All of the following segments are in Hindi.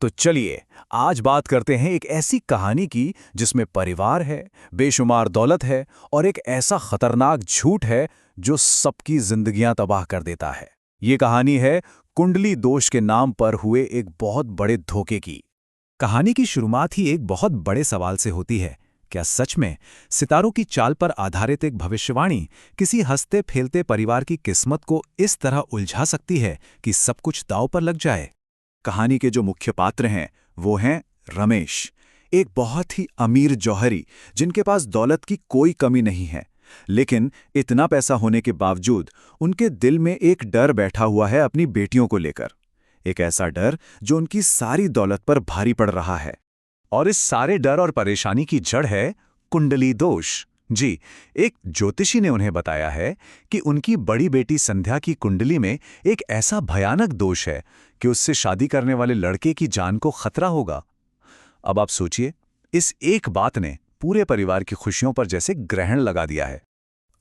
तो चलिए आज बात करते हैं एक ऐसी कहानी की जिसमें परिवार है, बेशुमार दौलत है और एक ऐसा खतरनाक झूठ है जो सबकी जिंदगियां तबाह कर देता है। ये कहानी है कुंडली दोष के नाम पर हुए एक बहुत बड़े धोखे की। कहानी की शुरुआत ही एक बहुत बड़े सवाल से होती है। क्या सच में सितारों की चाल पर आधारित एक भविष्यवाणी किसी हंसते खेलते परिवार की किस्मत को इस तरह उलझा सकती है कि सब कुछ दांव पर लग जाए? कहानी के जो मुख्य पात्र हैं वो हैं रमेश, एक बहुत ही अमीर जौहरी जिनके पास दौलत की कोई कमी नहीं है। लेकिन इतना पैसा होने के बावजूद उनके दिल में एक डर बैठा हुआ है अपनी बेटियों को लेकर। एक ऐसा डर जो उनकी सारी दौलत पर भारी पड़ रहा है। और इस सारे डर और परेशानी की जड़ है कुंडली दोष। जी, एक ज्योतिषी ने उन्हें बताया है कि उनकी बड़ी बेटी संध्या की कुंडली में एक ऐसा भयानक दोष है कि उससे शादी करने वाले लड़के की जान को खतरा होगा। अब आप सोचिए, इस एक बात ने पूरे परिवार की खुशियों पर जैसे ग्रहण लगा दिया है।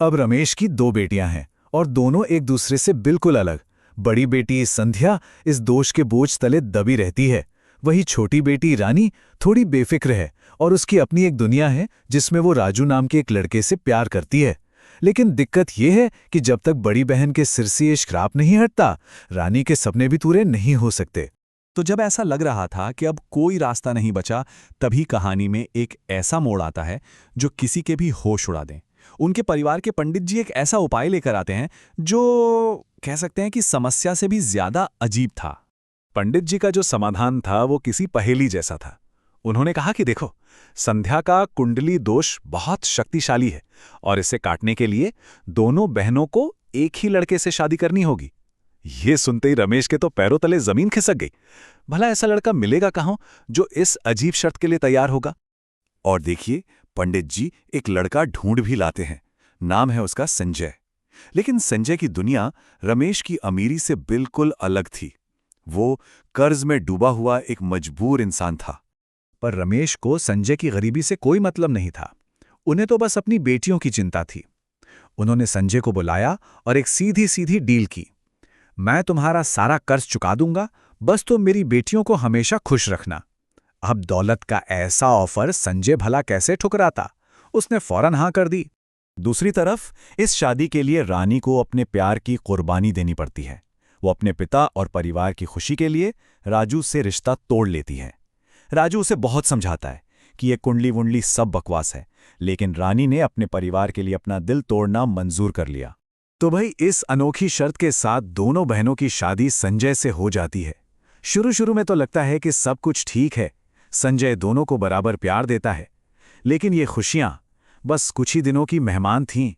अब रमेश की दो बेटियां हैं और दोनों एक दूसरे से बिल्कुल अलग। बड़ी बेटी संध्या इस दोष के बोझ तले दबी रहती है, वही छोटी बेटी रानी थोड़ी बेफिक्र है और उसकी अपनी एक दुनिया है जिसमें वो राजू नाम के एक लड़के से प्यार करती है। लेकिन दिक्कत यह है कि जब तक बड़ी बहन के सिर से ये श्राप नहीं हटता, रानी के सपने भी पूरे नहीं हो सकते। तो जब ऐसा लग रहा था कि अब कोई रास्ता नहीं बचा, तभी कहानी में एक ऐसा मोड़ आता है जो किसी के भी होश उड़ा दें। उनके परिवार के पंडित जी एक ऐसा उपाय लेकर आते हैं जो कह सकते हैं कि समस्या से भी ज्यादा अजीब था। पंडित जी का जो समाधान था वो किसी पहेली जैसा था। उन्होंने कहा कि देखो, संध्या का कुंडली दोष बहुत शक्तिशाली है और इसे काटने के लिए दोनों बहनों को एक ही लड़के से शादी करनी होगी। ये सुनते ही रमेश के तो पैरों तले जमीन खिसक गई। भला ऐसा लड़का मिलेगा कहाँ जो इस अजीब शर्त के लिए तैयार होगा? और देखिए, पंडित जी एक लड़का ढूंढ भी लाते हैं। नाम है उसका संजय। लेकिन संजय की दुनिया रमेश की अमीरी से बिल्कुल अलग थी। वो कर्ज में डूबा हुआ एक मजबूर इंसान था। पर रमेश को संजय की गरीबी से कोई मतलब नहीं था। उन्हें तो बस अपनी बेटियों की चिंता थी। उन्होंने संजय को बुलाया और एक सीधी सीधी डील की। मैं तुम्हारा सारा कर्ज चुका दूंगा, बस तुम मेरी बेटियों को हमेशा खुश रखना। अब दौलत का ऐसा ऑफर संजय भला कैसे ठुकराता? उसने फौरन हाँ कर दी। दूसरी तरफ इस शादी के लिए रानी को अपने प्यार की कुर्बानी देनी पड़ती है। वो अपने पिता और परिवार की खुशी के लिए राजू से रिश्ता तोड़ लेती है। राजू उसे बहुत समझाता है कि ये कुंडली वुंडली सब बकवास है, लेकिन रानी ने अपने परिवार के लिए अपना दिल तोड़ना मंजूर कर लिया। तो भाई, इस अनोखी शर्त के साथ दोनों बहनों की शादी संजय से हो जाती है। शुरू शुरू में तो लगता है कि सब कुछ ठीक है, संजय दोनों को बराबर प्यार देता है। लेकिन ये खुशियां बस कुछ ही दिनों की मेहमान थीं,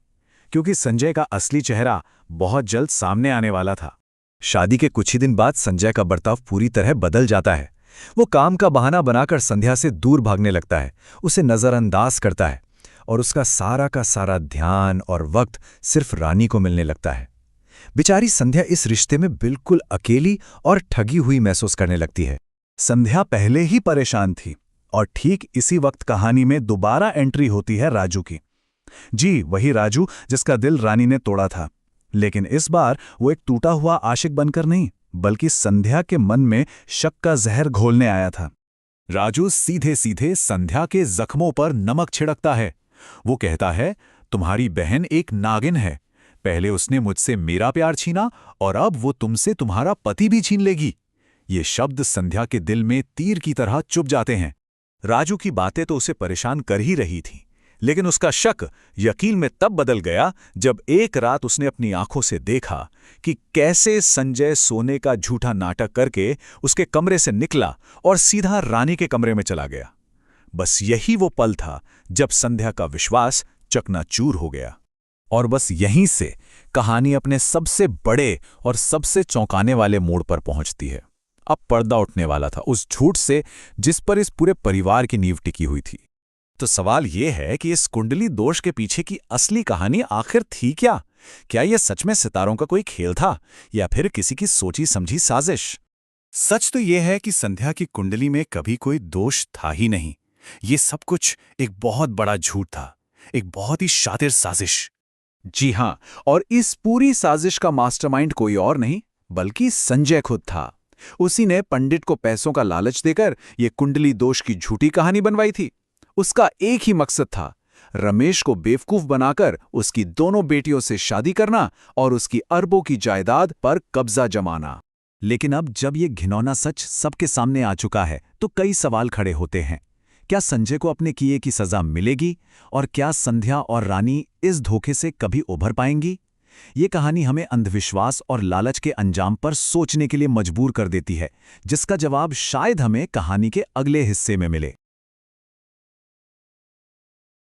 क्योंकि संजय का असली चेहरा बहुत जल्द सामने आने वाला था। शादी के कुछ ही दिन बाद संजय का बर्ताव पूरी तरह बदल जाता है। वो काम का बहाना बनाकर संध्या से दूर भागने लगता है, उसे नजरअंदाज करता है और उसका सारा का सारा ध्यान और वक्त सिर्फ रानी को मिलने लगता है। बेचारी संध्या इस रिश्ते में बिल्कुल अकेली और ठगी हुई महसूस करने लगती है। संध्या पहले ही परेशान थी और ठीक इसी वक्त कहानी में दोबारा एंट्री होती है राजू की। जी, वही राजू जिसका दिल रानी ने तोड़ा था। लेकिन इस बार वो एक टूटा हुआ आशिक बनकर नहीं, बल्कि संध्या के मन में शक का जहर घोलने आया था। राजू सीधे सीधे संध्या के जख्मों पर नमक छिड़कता है। वो कहता है, तुम्हारी बहन एक नागिन है। पहले उसने मुझसे मेरा प्यार छीना और अब वो तुमसे तुम्हारा पति भी छीन लेगी। ये शब्द संध्या के दिल में तीर की तरह चुभ जाते हैं। राजू की बातें तो उसे परेशान कर ही रही थीं, लेकिन उसका शक यकीन में तब बदल गया जब एक रात उसने अपनी आंखों से देखा कि कैसे संजय सोने का झूठा नाटक करके उसके कमरे से निकला और सीधा रानी के कमरे में चला गया। बस यही वो पल था जब संध्या का विश्वास चकनाचूर हो गया। और बस यहीं से कहानी अपने सबसे बड़े और सबसे चौंकाने वाले मोड़ पर पहुंचती है। अब पर्दा उठने वाला था उस झूठ से जिस पर इस पूरे परिवार की नींव टिकी हुई थी। तो सवाल यह है कि इस कुंडली दोष के पीछे की असली कहानी आखिर थी क्या? क्या यह सच में सितारों का कोई खेल था या फिर किसी की सोची समझी साजिश? सच तो यह है कि संध्या की कुंडली में कभी कोई दोष था ही नहीं। ये सब कुछ एक बहुत बड़ा झूठ था, एक बहुत ही शातिर साजिश। जी हां, और इस पूरी साजिश का मास्टरमाइंड कोई और नहीं बल्कि संजय खुद था। उसी ने पंडित को पैसों का लालच देकर ये कुंडली दोष की झूठी कहानी बनवाई थी। उसका एक ही मकसद था, रमेश को बेवकूफ बनाकर उसकी दोनों बेटियों से शादी करना और उसकी अरबों की जायदाद पर कब्जा जमाना। लेकिन अब जब ये घिनौना सच सबके सामने आ चुका है तो कई सवाल खड़े होते हैं। क्या संजय को अपने किए की सजा मिलेगी? और क्या संध्या और रानी इस धोखे से कभी उभर पाएंगी? ये कहानी हमें अंधविश्वास और लालच के अंजाम पर सोचने के लिए मजबूर कर देती है, जिसका जवाब शायद हमें कहानी के अगले हिस्से में मिले।